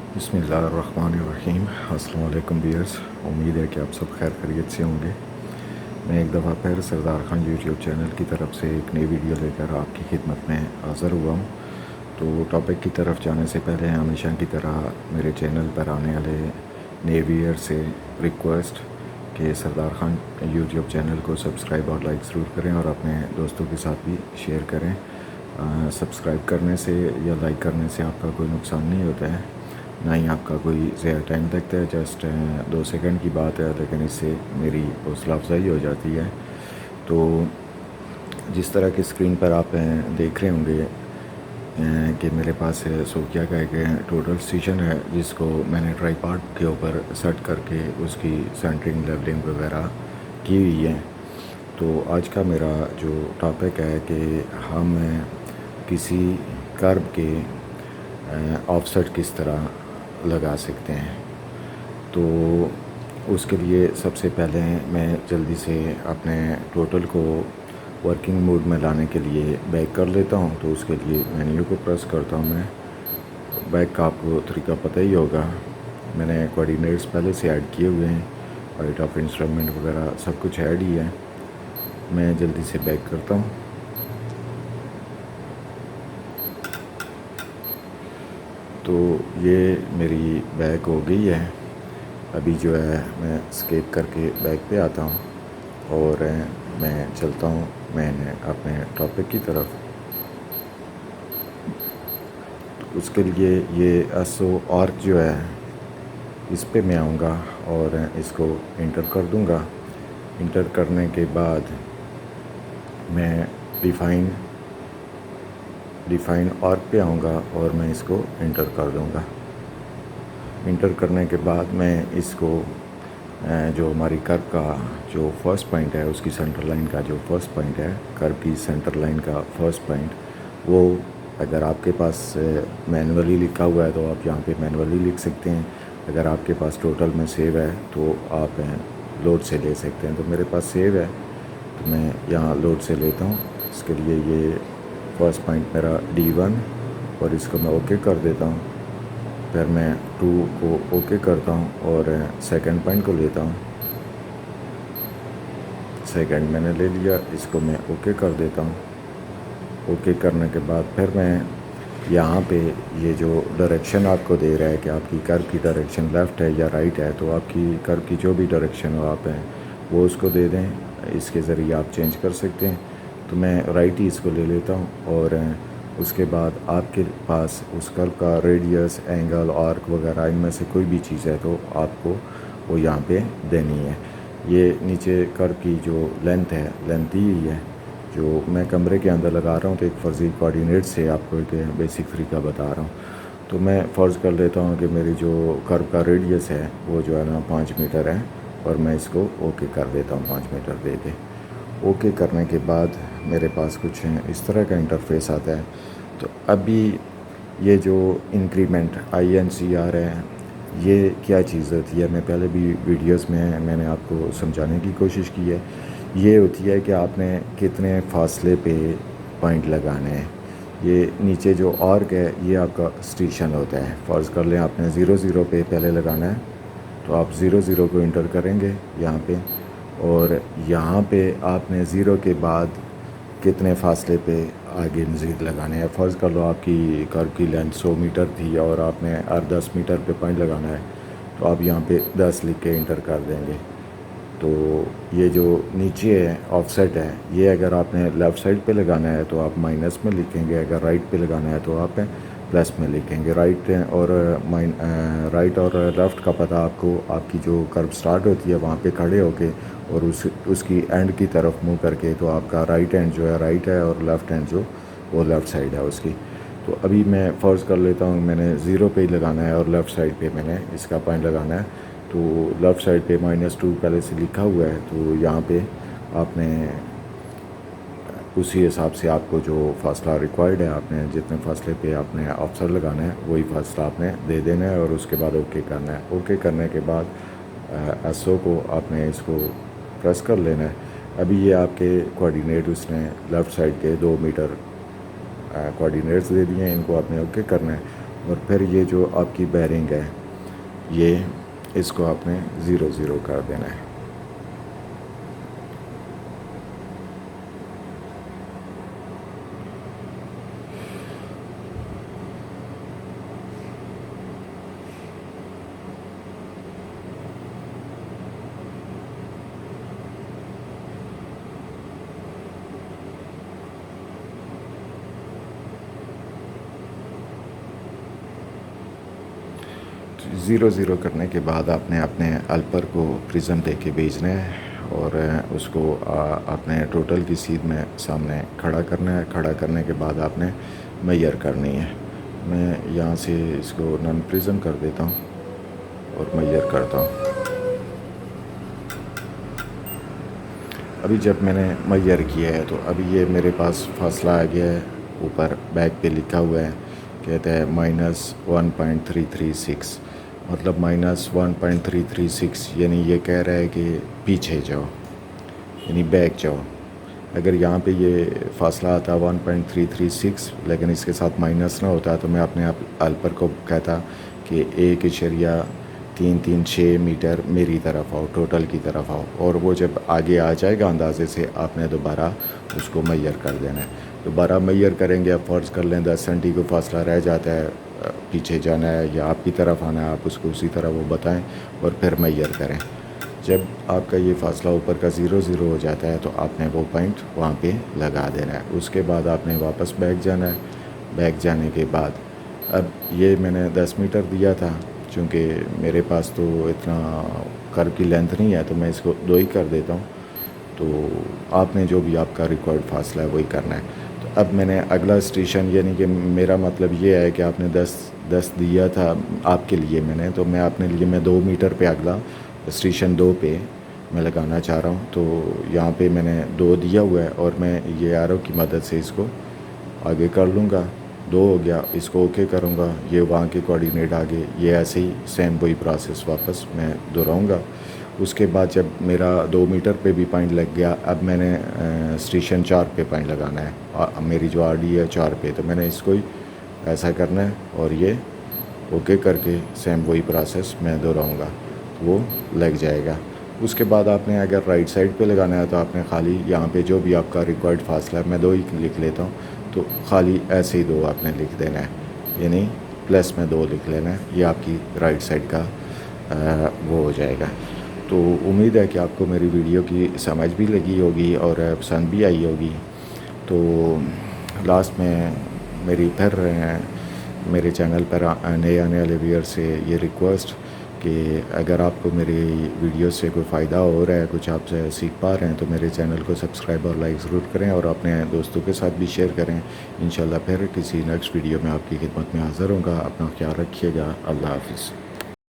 बिस्मिल्लाहिर्रहमानिर्रहीम। अस्सलाम वालेकुम व्यूअर्स, उम्मीद है कि आप सब खैर खैरियत से होंगे। मैं एक दफ़ा फिर सरदार खान यूट्यूब चैनल की तरफ से एक नई वीडियो लेकर आपकी खिदमत में हाज़िर हुआ हूँ। तो टॉपिक की तरफ जाने से पहले हमेशा की तरह मेरे चैनल पर आने वाले नए व्यूअर से रिक्वेस्ट कि सरदार खान यूट्यूब चैनल को सब्सक्राइब और लाइक ज़रूर करें और अपने दोस्तों के साथ भी शेयर करें। सब्सक्राइब करने से या लाइक करने से आपका कोई नुकसान नहीं होता है, ना ही आपका कोई ज़्यादा टाइम लगता है। जस्ट 2 सेकंड की बात है, लेकिन इससे मेरी हौसला अफजाई हो जाती है। तो जिस तरह की स्क्रीन पर आप देख रहे होंगे कि मेरे पास सोकिया का एक टोटल स्टेशन है, जिसको मैंने ट्राईपॉड के ऊपर सेट करके उसकी सेंटरिंग लेवलिंग वगैरह की हुई है। तो आज का मेरा जो टॉपिक है कि हम किसी कर्व के ऑफसेट किस तरह लगा सकते हैं। तो उसके लिए सबसे पहले मैं जल्दी से अपने टोटल को वर्किंग मोड में लाने के लिए बैक कर लेता हूं। तो उसके लिए मेन्यू को प्रेस करता हूं। मैं बैक का आपको तरीका पता ही होगा, मैंने कोऑर्डिनेट्स पहले से ऐड किए हुए हैं, पॉइंट ऑफ इंस्ट्रूमेंट वगैरह सब कुछ ऐड ही है। मैं जल्दी से बैक करता हूं। तो ये मेरी बैक हो गई है। अभी जो है मैं स्केप करके बैक पे आता हूँ और मैं चलता हूँ मैंने अपने टॉपिक की तरफ। तो उसके लिए ये एसओ आर्क जो है, इस पे मैं आऊँगा और इसको इंटर कर दूँगा। इंटर करने के बाद मैं डिफ़ाइन आर्क पे आऊँगा और मैं इसको इंटर कर दूँगा। इंटर करने के बाद मैं इसको जो हमारी कर्व का जो फर्स्ट पॉइंट है, उसकी सेंटर लाइन का जो फर्स्ट पॉइंट है, कर्व की सेंटर लाइन का फर्स्ट पॉइंट, वो अगर आपके पास मैनुअली लिखा हुआ है तो आप यहाँ पे मैनुअली लिख सकते हैं। अगर आपके पास टोटल में सेव है तो आप लोड से ले सकते हैं। तो मेरे पास सेव है तो मैं यहाँ लोड से लेता हूँ। इसके लिए ये फर्स्ट पॉइंट मेरा D1 और इसको मैं ओके कर देता हूँ। फिर मैं 2 को ओके करता हूँ और सेकंड पॉइंट को लेता हूँ। सेकंड मैंने ले लिया, इसको मैं ओके कर देता हूँ। ओके करने के बाद फिर मैं यहाँ पे ये जो डायरेक्शन आपको दे रहा है कि आपकी कर्व की डायरेक्शन लेफ़्ट है या राइट है, तो आपकी कर्व की जो भी डायरेक्शन हो आप हैं वो उसको दे दें। इसके ज़रिए आप चेंज कर सकते हैं। तो मैं राइट ही इसको ले लेता हूँ और उसके बाद आपके पास उस कर्व का रेडियस, एंगल, आर्क वगैरह इनमें से कोई भी चीज़ है तो आपको वो यहाँ पे देनी है। ये नीचे कर्व की जो लेंथ है, लेंथ दी हुई है। जो मैं कमरे के अंदर लगा रहा हूँ तो एक फ़र्ज़ी कोऑर्डिनेट से आपको एक बेसिक तरीका बता रहा हूँ। तो मैं फ़र्ज़ कर लेता हूँ कि मेरी जो कर्व का रेडियस है वो जो है ना 5 मीटर है और मैं इसको ओके कर देता हूँ 5 मीटर दे के। ओके करने के बाद मेरे पास कुछ इस तरह का इंटरफेस आता है। तो अभी ये जो इंक्रीमेंट INCR है, ये क्या चीज़ होती है, मैं पहले भी वीडियोस में मैंने आपको समझाने की कोशिश की है। ये होती है कि आपने कितने फासले पे पॉइंट लगाने हैं। ये नीचे जो आर्क है ये आपका स्टेशन होता है। फ़र्ज़ कर लें आपने 0 पे पहले लगाना है, तो आप 0 को इंटर करेंगे यहाँ पे और यहाँ पे आपने 0 के बाद कितने फासले पे आगे मज़ीद लगाने हैं। फ़र्ज़ कर लो आपकी कर्व की लेंथ 100 मीटर थी और आपने हर 10 मीटर पे पॉइंट लगाना है, तो आप यहाँ पे 10 लिख के इंटर कर देंगे। तो ये जो नीचे है ऑफसेट है, ये अगर आपने लेफ़्ट साइड पे लगाना है तो आप माइनस में लिखेंगे, अगर राइट पे लगाना है तो आप प्लस में लिखेंगे। राइट और लेफ़्ट का पता आपको आपकी जो कर्व स्टार्ट होती है वहाँ पे खड़े होके और उसकी एंड की तरफ मुँह करके, तो आपका राइट हैंड जो है राइट है और लेफ़्ट हैंड जो वो लेफ़्ट साइड है उसकी। तो अभी मैं फ़र्ज़ कर लेता हूँ मैंने 0 पे ही लगाना है और लेफ़्ट साइड पे मैंने इसका पॉइंट लगाना है। तो लेफ़्ट साइड पे -2 पहले से लिखा हुआ है, तो यहाँ पे आपने उसी हिसाब से आपको जो फासला रिक्वायर्ड है, आपने जितने फासले पे आपने ऑफसेट लगाना है वही फासला आपने दे देना है और उसके बाद ओके करना है। ओके करने के बाद एसओ को आपने इसको प्रेस कर लेना है। अभी ये आपके कोऑर्डिनेट उसने लेफ़्ट साइड के 2 मीटर कोऑर्डिनेट्स दे दिए हैं, इनको आपने ओके करना है। और फिर ये जो आपकी बैरिंग है ये इसको आपने 0 कर देना है। ज़ीरो करने के बाद आपने अपने अल्पर को प्रिज्म दे के भेजना है और उसको आपने टोटल की सीध में सामने खड़ा करना है। खड़ा करने के बाद आपने मेजर करनी है। मैं यहाँ से इसको नॉन प्रिज्म कर देता हूँ और मेजर करता हूँ। अभी जब मैंने मेजर किया है तो अभी ये मेरे पास फासला आ गया है। ऊपर बैग पे लिखा हुआ है, कहता है -1.336, मतलब -1.336 यानी ये कह रहा है कि पीछे जाओ, यानी बैक जाओ। अगर यहाँ पे ये फासला आता 1.336 लेकिन इसके साथ माइनस ना होता तो मैं अपने आप अल्पर को कहता कि 1.336 मीटर मेरी तरफ आओ, टोटल की तरफ आओ। और वो जब आगे आ जाएगा अंदाजे से आपने दोबारा उसको मेजर कर देना है। दोबारा मेजर करेंगे, आप फ़र्ज़ कर लें 10 सेंटी को फासला रह जाता है, पीछे जाना है या आपकी तरफ आना है, आप उसको उसी तरह वो बताएं और फिर मेजर करें। जब आपका ये फासला ऊपर का 0 हो जाता है तो आपने वो पॉइंट वहाँ पे लगा देना है। उसके बाद आपने वापस बैक जाना है। बैक जाने के बाद अब ये मैंने 10 मीटर दिया था, चूँकि मेरे पास तो इतना कर्व की लेंथ नहीं है तो मैं इसको 2 ही कर देता हूँ। तो आपने जो भी आपका रिकॉर्ड फासला है वही करना है। तो अब मैंने अगला स्टेशन, यानी कि मेरा मतलब ये है कि आपने 10 दिया था आपके लिए मैंने, तो मैं अपने लिए मैं 2 मीटर पे अगला स्टेशन 2 पे मैं लगाना चाह रहा हूँ। तो यहाँ पे मैंने 2 दिया हुआ है और मैं ये एरो की मदद से इसको आगे कर लूँगा। 2 हो गया, इसको ओके करूँगा, ये वहाँ के कोऑर्डिनेट आगे, ये ऐसे ही सेम वही प्रोसेस वापस मैं दोहराऊँगा। उसके बाद जब मेरा 2 मीटर पे भी पॉइंट लग गया, अब मैंने स्टेशन 4 पे पॉइंट लगाना है। मेरी जो आरडी है 4 पे, तो मैंने इसको ही ऐसा करना है और ये ओके करके सेम वही प्रोसेस मैं दोहराऊँगा, तो वो लग जाएगा। उसके बाद आपने अगर राइट साइड पे लगाना है तो आपने खाली यहाँ पे जो भी आपका रिक्वायर्ड फासला है, मैं 2 ही लिख लेता हूँ, तो खाली ऐसे ही 2 आपने लिख देना है, यानी प्लस में 2 लिख लेना है। ये आपकी राइट साइड का वो हो जाएगा। तो उम्मीद है कि आपको मेरी वीडियो की समझ भी लगी होगी और पसंद भी आई होगी। तो लास्ट में मेरी फिर मेरे चैनल पर नए आने वाले व्यूअर से ये रिक्वेस्ट कि अगर आपको मेरी वीडियो से कोई फ़ायदा हो रहा है, कुछ आपसे सीख पा रहे हैं, तो मेरे चैनल को सब्सक्राइब और लाइक ज़रूर करें और अपने दोस्तों के साथ भी शेयर करें। इंशाल्लाह फिर किसी नेक्स्ट वीडियो में आपकी खिदमत में हाज़िर होऊंगा। अपना ख्याल रखिएगा। अल्लाह हाफ़िज़।